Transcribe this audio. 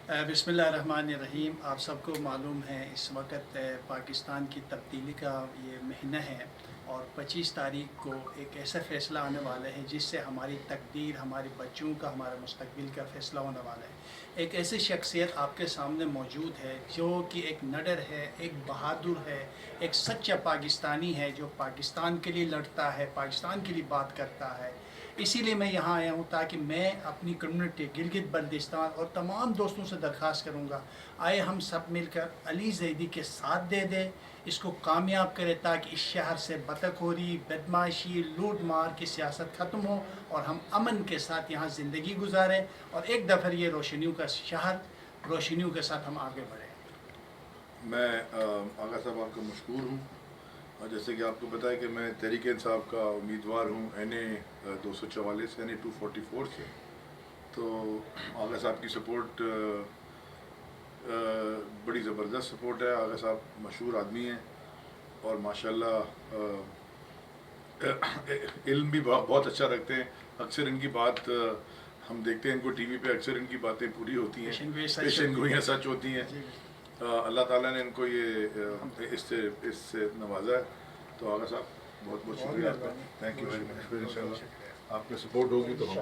बिस्मिल्लाहिर्रहमानिर्रहीम। आप सबको मालूम है इस वक्त पाकिस्तान की तब्दीली का ये महीना है और 25 तारीख को एक ऐसा फ़ैसला आने वाला है जिससे हमारी तकदीर, हमारे बच्चों का, हमारे मुस्तकबिल का फ़ैसला होने वाला है। एक ऐसी शख्सियत आपके सामने मौजूद है जो कि एक निडर है, एक बहादुर है, एक सच्चा पाकिस्तानी है जो पाकिस्तान के लिए लड़ता है, पाकिस्तान के लिए बात करता है। इसीलिए मैं यहाँ आया हूँ ताकि मैं अपनी कम्युनिटी गिलगित बल्तिस्तान और तमाम दोस्तों से दरख्वास्त करूँगा, आए हम सब मिलकर अली ज़ैदी के साथ दे दें, इसको कामयाब करें ताकि इस शहर से बदतखोरी, बदमाशी, लूट मार की सियासत ख़त्म हो और हम अमन के साथ यहाँ ज़िंदगी गुजारें और एक दफ़ा ये रोशनियों का शहर, रोशनियों के साथ हम आगे बढ़ें। मैं आगा साहब आपका मशकूर हूँ। और जैसे कि आपको पता है कि मैं तहरीक इंसाफ का उम्मीदवार हूँ NA 244 NA 244 से। तो आगा साहब की सपोर्ट बड़ी ज़बरदस्त सपोर्ट है। आगा साहब मशहूर आदमी हैं और माशाल्लाह इल्म भी बहुत अच्छा रखते हैं। अक्सर इनकी बात हम देखते हैं, इनको TV पे अक्सर इनकी बातें पूरी होती हैं, पेशन गोइयाँ सच होती हैं। अल्लाह ताला ने इनको ये इससे नवाजा है। तो आगा साहब बहुत बहुत शुक्रिया आपका। Thank you very much. फिर इंशाल्लाह आपकी सपोर्ट होगी तो हम